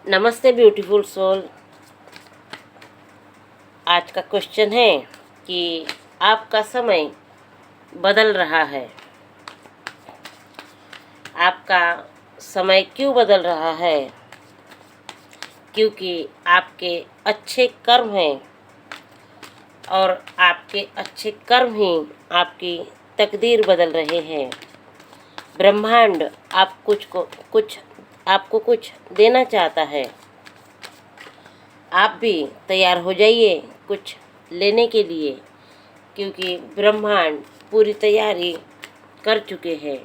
नमस्ते beautiful soul. आज का क्वेश्चन है कि आपका समय बदल रहा है। आपका समय क्यों बदल रहा है? क्योंकि आपके अच्छे कर्म हैं और आपके अच्छे कर्म ही आपकी तकदीर बदल रहे हैं। ब्रह्मांड आपको कुछ देना चाहता है। आप भी तैयार हो जाइए कुछ लेने के लिए, क्योंकि ब्रह्मांड पूरी तैयारी कर चुके हैं।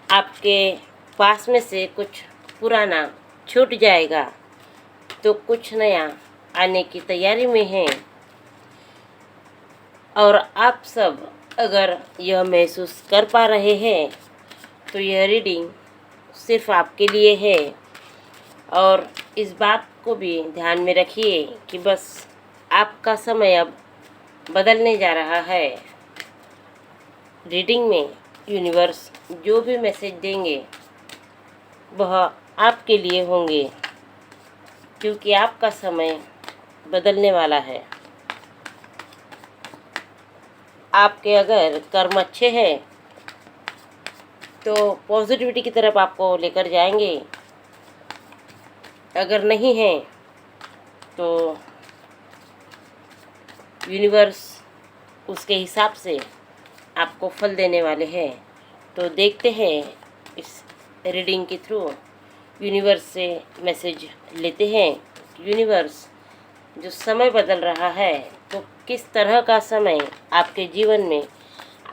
आपके पास में से कुछ पुराना छूट जाएगा तो कुछ नया आने की तैयारी में है। और आप सब अगर यह महसूस कर पा रहे हैं तो यह रीडिंग सिर्फ आपके लिए है। और इस बात को भी ध्यान में रखिए कि बस आपका समय अब बदलने जा रहा है। रीडिंग में यूनिवर्स जो भी मैसेज देंगे वह आपके लिए होंगे, क्योंकि आपका समय बदलने वाला है। आपके अगर कर्म अच्छे हैं तो पॉजिटिविटी की तरफ आपको लेकर जाएंगे, अगर नहीं है तो यूनिवर्स उसके हिसाब से आपको फल देने वाले हैं। तो देखते हैं इस रीडिंग के थ्रू यूनिवर्स से मैसेज लेते हैं। यूनिवर्स जो समय बदल रहा है तो किस तरह का समय आपके जीवन में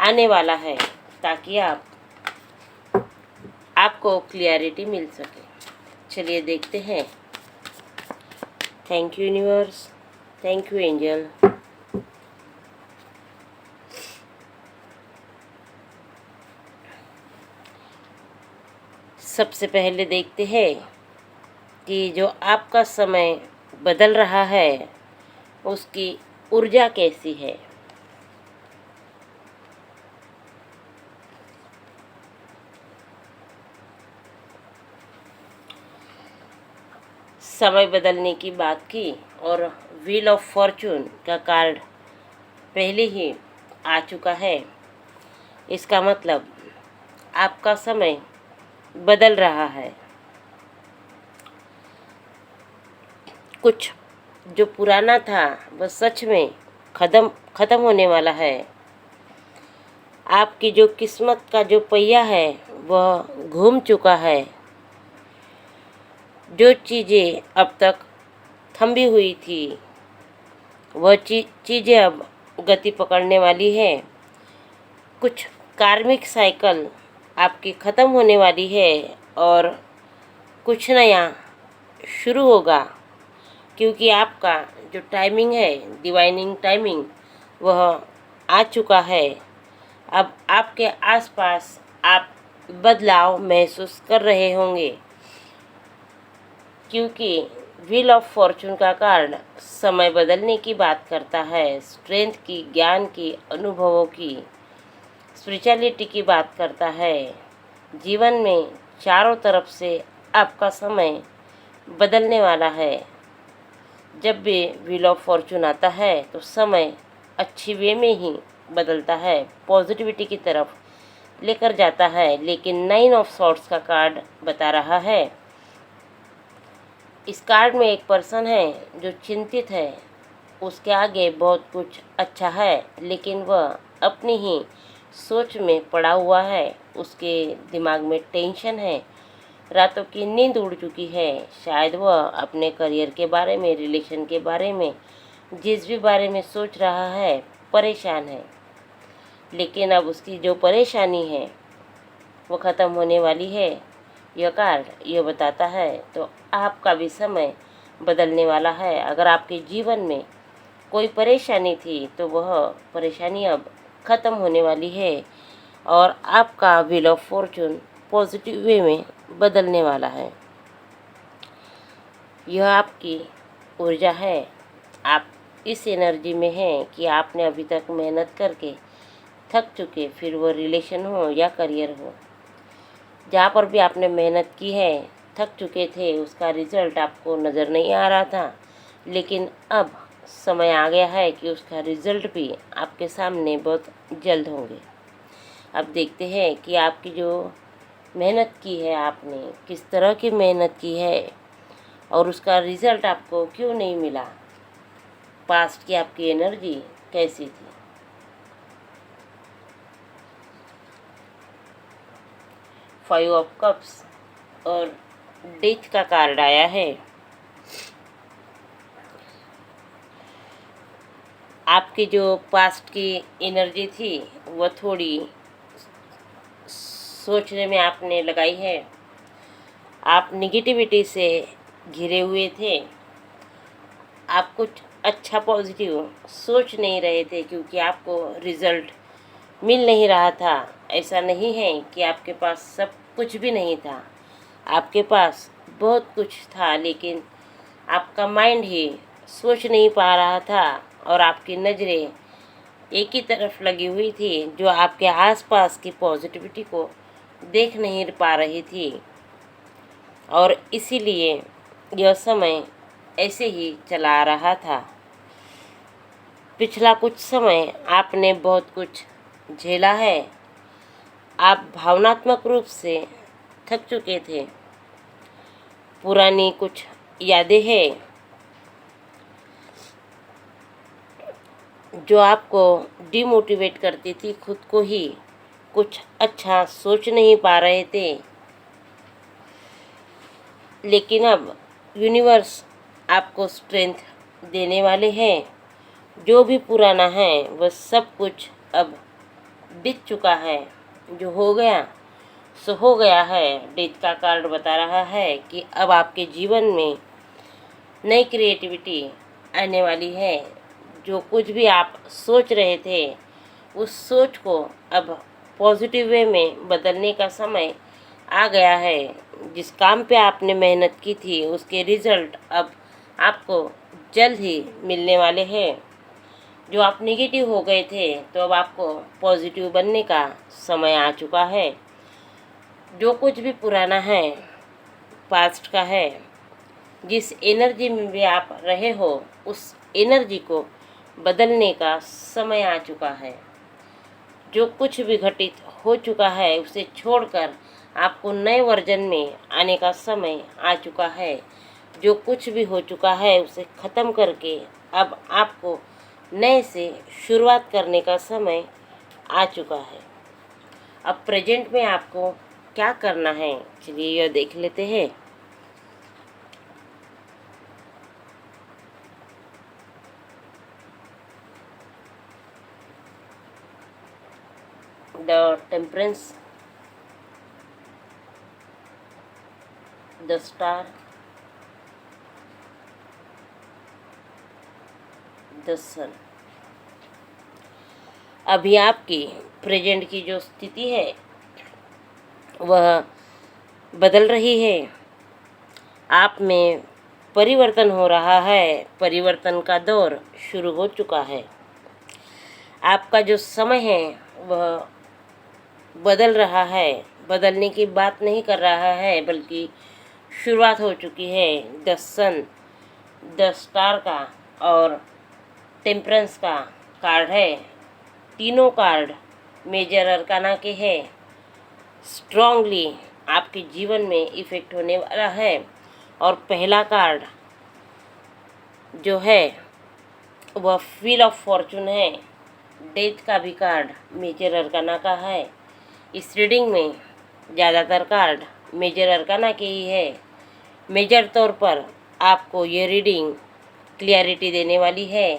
आने वाला है, ताकि आपको क्लियरिटी मिल सके। चलिए देखते हैं। Thank you universe, thank you angel. सबसे पहले देखते हैं कि जो आपका समय बदल रहा है उसकी ऊर्जा कैसी है। समय बदलने की बात की और व्हील ऑफ फॉर्चून का कार्ड पहले ही आ चुका है। इसका मतलब आपका समय बदल रहा है। कुछ जो पुराना था वह सच में ख़त्म होने वाला है। आपकी जो किस्मत का जो पहिया है वह घूम चुका है। जो चीज़ें अब तक थमी हुई थी वह चीज़ें अब गति पकड़ने वाली है। कुछ कार्मिक साइकिल आपकी ख़त्म होने वाली है और कुछ नया शुरू होगा, क्योंकि आपका जो टाइमिंग है, डिवाइनिंग टाइमिंग, वह आ चुका है। अब आपके आसपास आप बदलाव महसूस कर रहे होंगे, क्योंकि व्हील ऑफ फॉर्चून का कार्ड समय बदलने की बात करता है। स्ट्रेंथ की, ज्ञान की, अनुभवों की, स्पिरिचुअलिटी की बात करता है। जीवन में चारों तरफ से आपका समय बदलने वाला है। जब भी व्हील ऑफ फॉर्चून आता है तो समय अच्छी वे में ही बदलता है, पॉजिटिविटी की तरफ लेकर जाता है। लेकिन 9 ऑफ सॉर्ड्स का कार्ड बता रहा है, इस कार्ड में एक पर्सन है जो चिंतित है। उसके आगे बहुत कुछ अच्छा है, लेकिन वह अपनी ही सोच में पड़ा हुआ है। उसके दिमाग में टेंशन है, रातों की नींद उड़ चुकी है। शायद वह अपने करियर के बारे में, रिलेशन के बारे में, जिस भी बारे में सोच रहा है, परेशान है। लेकिन अब उसकी जो परेशानी है वो ख़त्म होने वाली है। यह कार्ड यह बताता है। तो आपका भी समय बदलने वाला है। अगर आपके जीवन में कोई परेशानी थी तो वह परेशानी अब ख़त्म होने वाली है और आपका wheel of Fortune positive way में बदलने वाला है। यह आपकी ऊर्जा है। आप इस एनर्जी में हैं कि आपने अभी तक मेहनत करके थक चुके, फिर वो रिलेशन हो या करियर हो, जहाँ पर भी आपने मेहनत की है, थक चुके थे, उसका रिज़ल्ट आपको नज़र नहीं आ रहा था, लेकिन अब समय आ गया है कि उसका रिज़ल्ट भी आपके सामने बहुत जल्द होंगे। अब देखते हैं कि आपकी जो मेहनत की है, आपने किस तरह की मेहनत की है और उसका रिज़ल्ट आपको क्यों नहीं मिला। पास्ट की आपकी एनर्जी कैसी थी। फाइव ऑफ कप्स और डेथ का कार्ड आया है। आपकी जो पास्ट की एनर्जी थी वह थोड़ी सोचने में आपने लगाई है। आप निगेटिविटी से घिरे हुए थे। आप कुछ अच्छा पॉजिटिव सोच नहीं रहे थे क्योंकि आपको रिज़ल्ट मिल नहीं रहा था। ऐसा नहीं है कि आपके पास सब कुछ भी नहीं था, आपके पास बहुत कुछ था, लेकिन आपका माइंड ही सोच नहीं पा रहा था और आपकी नज़रें एक ही तरफ लगी हुई थी जो आपके आसपास की पॉजिटिविटी को देख नहीं पा रही थी। और इसीलिए यह समय ऐसे ही चला आ रहा था। पिछला कुछ समय आपने बहुत कुछ झेला है। आप भावनात्मक रूप से थक चुके थे। पुरानी कुछ यादें हैं जो आपको डिमोटिवेट करती थी, खुद को ही कुछ अच्छा सोच नहीं पा रहे थे, लेकिन अब यूनिवर्स आपको स्ट्रेंथ देने वाले हैं। जो भी पुराना है वह सब कुछ अब बीत चुका है। जो हो गया सो हो गया है। डेथ का कार्ड बता रहा है कि अब आपके जीवन में नई क्रिएटिविटी आने वाली है। जो कुछ भी आप सोच रहे थे उस सोच को अब पॉजिटिव वे में बदलने का समय आ गया है। जिस काम पे आपने मेहनत की थी उसके रिज़ल्ट अब आपको जल्द ही मिलने वाले हैं। जो आप नेगेटिव हो गए थे तो अब आपको पॉजिटिव बनने का समय आ चुका है। जो कुछ भी पुराना है पास्ट का है, जिस एनर्जी में भी आप रहे हो उस एनर्जी को बदलने का समय आ चुका है। जो कुछ भी घटित हो चुका है उसे छोड़कर आपको नए वर्जन में आने का समय आ चुका है। जो कुछ भी हो चुका है उसे ख़त्म करके अब आपको नए से शुरुआत करने का समय आ चुका है। अब प्रेजेंट में आपको क्या करना है, चलिए यह देख लेते हैं। The temperance, the star, the sun. अभी आपकी प्रेजेंट की जो स्थिति है वह बदल रही है। आप में परिवर्तन हो रहा है। परिवर्तन का दौर शुरू हो चुका है। आपका जो समय है वह बदल रहा है। बदलने की बात नहीं कर रहा है बल्कि शुरुआत हो चुकी है। द सन, द स्टार का और टेम्परेंस का कार्ड है। तीनों कार्ड मेजर अरकाना के हैं। स्ट्रांगली आपके जीवन में इफ़ेक्ट होने वाला है। और पहला कार्ड जो है वह व्हील ऑफ फॉर्चून है। डेथ का भी कार्ड मेजर अरकाना का है। इस रीडिंग में ज़्यादातर कार्ड मेजर अरकाना के ही है। मेजर तौर पर आपको ये रीडिंग क्लियरिटी देने वाली है।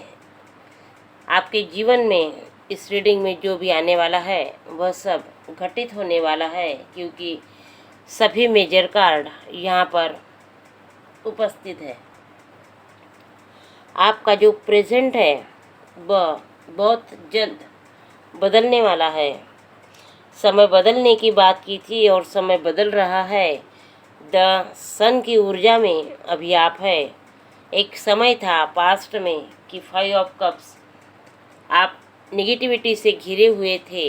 आपके जीवन में इस रीडिंग में जो भी आने वाला है वह सब घटित होने वाला है, क्योंकि सभी मेजर कार्ड यहाँ पर उपस्थित है। आपका जो प्रेजेंट है वह बहुत जल्द बदलने वाला है। समय बदलने की बात की थी और समय बदल रहा है। द सन की ऊर्जा में अभी आप है। एक समय था पास्ट में कि फाइव ऑफ कप्स आप नेगेटिविटी से घिरे हुए थे,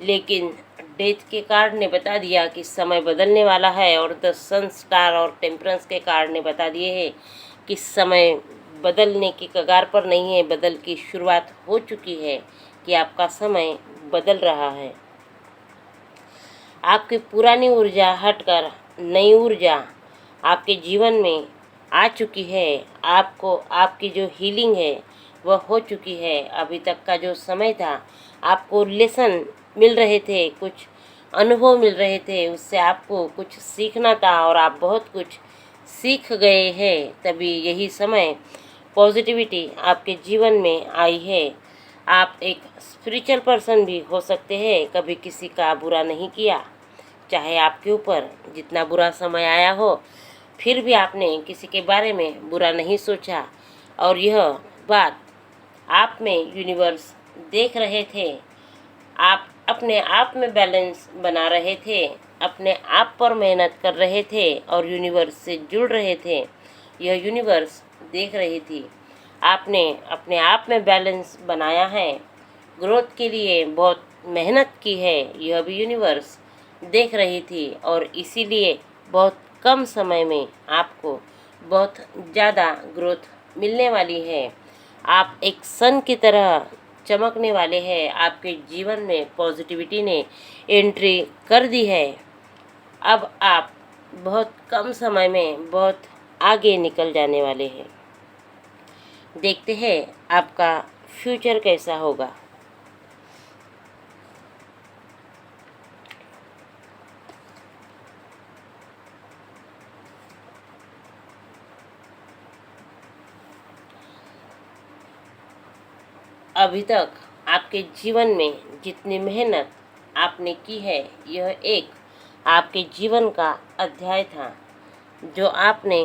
लेकिन डेथ के कार्ड ने बता दिया कि समय बदलने वाला है, और द सन, स्टार और टेम्परेंस के कार्ड ने बता दिए हैं कि समय बदलने की कगार पर नहीं है, बदल की शुरुआत हो चुकी है, कि आपका समय बदल रहा है। आपकी पुरानी ऊर्जा हटकर नई ऊर्जा आपके जीवन में आ चुकी है। आपको आपकी जो हीलिंग है वह हो चुकी है। अभी तक का जो समय था, आपको लेसन मिल रहे थे, कुछ अनुभव मिल रहे थे, उससे आपको कुछ सीखना था और आप बहुत कुछ सीख गए हैं। तभी यही समय पॉजिटिविटी आपके जीवन में आई है। आप एक स्पिरिचुअल पर्सन भी हो सकते हैं। कभी किसी का बुरा नहीं किया, चाहे आपके ऊपर जितना बुरा समय आया हो, फिर भी आपने किसी के बारे में बुरा नहीं सोचा। और यह बात आप में यूनिवर्स देख रहे थे। आप अपने आप में बैलेंस बना रहे थे, अपने आप पर मेहनत कर रहे थे और यूनिवर्स से जुड़ रहे थे। यह यूनिवर्स देख रही थी। आपने अपने आप में बैलेंस बनाया है, ग्रोथ के लिए बहुत मेहनत की है, यह भी यूनिवर्स देख रही थी। और इसीलिए बहुत कम समय में आपको बहुत ज़्यादा ग्रोथ मिलने वाली है। आप एक सन की तरह चमकने वाले हैं। आपके जीवन में पॉजिटिविटी ने एंट्री कर दी है। अब आप बहुत कम समय में बहुत आगे निकल जाने वाले हैं। देखते हैं आपका फ्यूचर कैसा होगा। अभी तक आपके जीवन में जितनी मेहनत आपने की है, यह एक आपके जीवन का अध्याय था जो आपने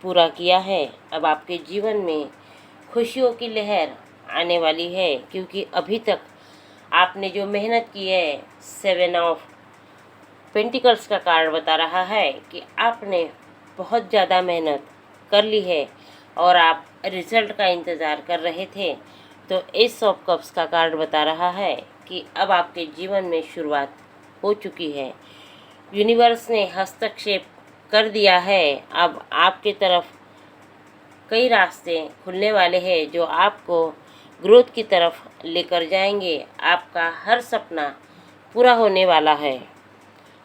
पूरा किया है। अब आपके जीवन में खुशियों की लहर आने वाली है, क्योंकि अभी तक आपने जो मेहनत की है, 7 ऑफ पेंटिकल्स का कार्ड बता रहा है कि आपने बहुत ज़्यादा मेहनत कर ली है और आप रिजल्ट का इंतज़ार कर रहे थे। तो एस ऑफ कप्स का कार्ड बता रहा है कि अब आपके जीवन में शुरुआत हो चुकी है। यूनिवर्स ने हस्तक्षेप कर दिया है। अब आपके तरफ कई रास्ते खुलने वाले हैं जो आपको ग्रोथ की तरफ लेकर जाएंगे। आपका हर सपना पूरा होने वाला है।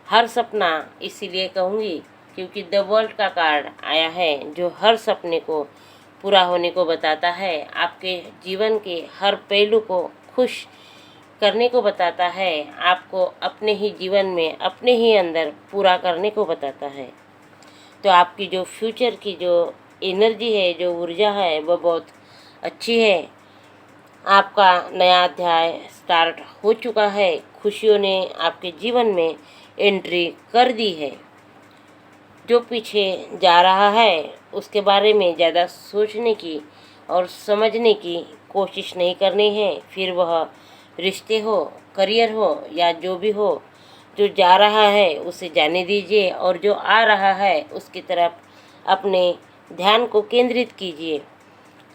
हर सपना इसीलिए कहूँगी क्योंकि द वर्ल्ड का कार्ड आया है जो हर सपने को पूरा होने को बताता है। आपके जीवन के हर पहलू को खुश करने को बताता है। आपको अपने ही जीवन में अपने ही अंदर पूरा करने को बताता है। तो आपकी जो फ्यूचर की जो एनर्जी है, जो ऊर्जा है, वह बहुत अच्छी है। आपका नया अध्याय स्टार्ट हो चुका है। खुशियों ने आपके जीवन में एंट्री कर दी है। जो पीछे जा रहा है उसके बारे में ज़्यादा सोचने की और समझने की कोशिश नहीं करनी है। फिर वह रिश्ते हो, करियर हो या जो भी हो, जो जा रहा है उसे जाने दीजिए और जो आ रहा है उसकी तरफ अपने ध्यान को केंद्रित कीजिए।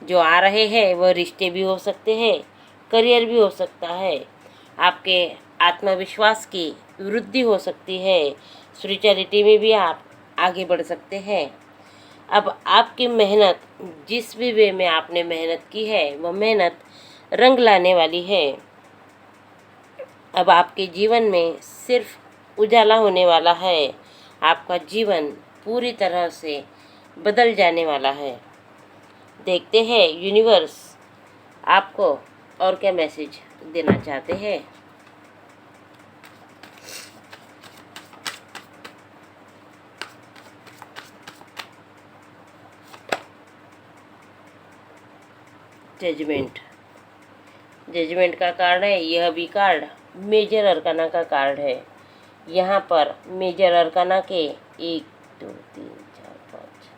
जो आ रहे हैं वह रिश्ते भी हो सकते हैं, करियर भी हो सकता है। आपके आत्मविश्वास की वृद्धि हो सकती है। स्पिरिचुअलिटी में भी आप आगे बढ़ सकते हैं। अब आपकी मेहनत, जिस भी वे में आपने मेहनत की है, वह मेहनत रंग लाने वाली है। अब आपके जीवन में सिर्फ उजाला होने वाला है। आपका जीवन पूरी तरह से बदल जाने वाला है। देखते हैं यूनिवर्स आपको और क्या मैसेज देना चाहते हैं। जजमेंट, जजमेंट का कार्ड है। यह भी कार्ड मेजर अरकाना का कार्ड है। यहाँ पर मेजर अरकाना के 1 2 3 4 5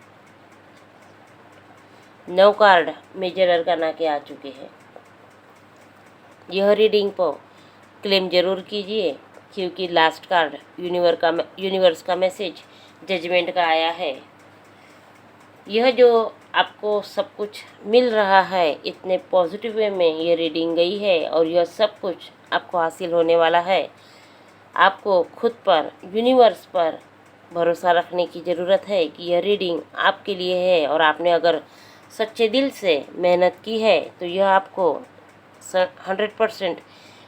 9 कार्ड मेजर अरकाना के आ चुके हैं। यह रीडिंग को क्लेम जरूर कीजिए क्योंकि लास्ट कार्ड यूनिवर्स का मैसेज जजमेंट का आया है। यह जो आपको सब कुछ मिल रहा है, इतने पॉजिटिव वे में ये रीडिंग गई है और यह सब कुछ आपको हासिल होने वाला है। आपको खुद पर, यूनिवर्स पर भरोसा रखने की ज़रूरत है कि यह रीडिंग आपके लिए है, और आपने अगर सच्चे दिल से मेहनत की है तो यह आपको 100%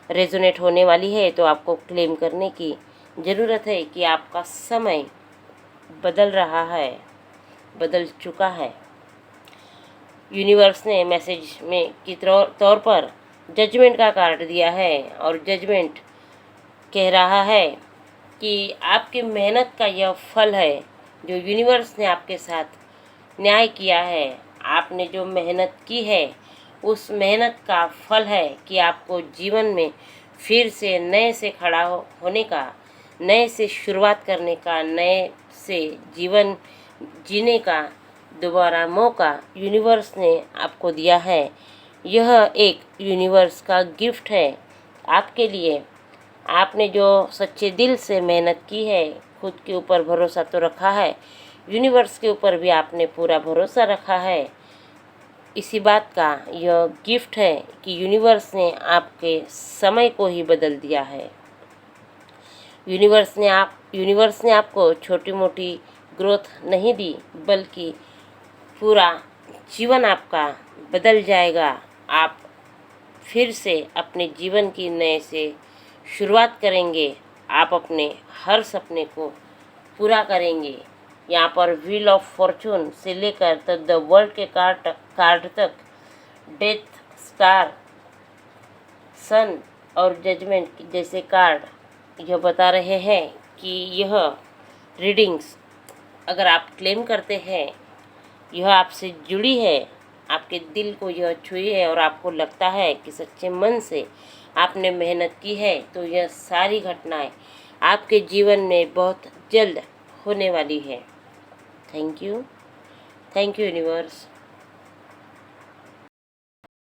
रेजोनेट होने वाली है। तो आपको क्लेम करने की ज़रूरत है कि आपका समय बदल रहा है, बदल चुका है। यूनिवर्स ने मैसेज में की तौर पर जजमेंट का कार्ड दिया है, और जजमेंट कह रहा है कि आपकी मेहनत का यह फल है जो यूनिवर्स ने आपके साथ न्याय किया है। आपने जो मेहनत की है उस मेहनत का फल है कि आपको जीवन में फिर से नए से खड़ा होने का, नए से शुरुआत करने का, नए से जीवन जीने का दोबारा मौका यूनिवर्स ने आपको दिया है। यह एक यूनिवर्स का गिफ्ट है आपके लिए। आपने जो सच्चे दिल से मेहनत की है, खुद के ऊपर भरोसा तो रखा है, यूनिवर्स के ऊपर भी आपने पूरा भरोसा रखा है। इसी बात का यह गिफ्ट है कि यूनिवर्स ने आपके समय को ही बदल दिया है। यूनिवर्स ने आपको छोटी मोटी ग्रोथ नहीं दी, बल्कि पूरा जीवन आपका बदल जाएगा। आप फिर से अपने जीवन की नए से शुरुआत करेंगे। आप अपने हर सपने को पूरा करेंगे। यहाँ पर व्हील ऑफ फॉर्चून से लेकर तो द वर्ल्ड के कार्ड तक, डेथ, स्टार, सन और जजमेंट जैसे कार्ड यह बता रहे हैं कि यह रीडिंग्स अगर आप क्लेम करते हैं, यह आपसे जुड़ी है, आपके दिल को यह छुई है और आपको लगता है कि सच्चे मन से आपने मेहनत की है, तो यह सारी घटनाएं आपके जीवन में बहुत जल्द होने वाली है। Thank you universe.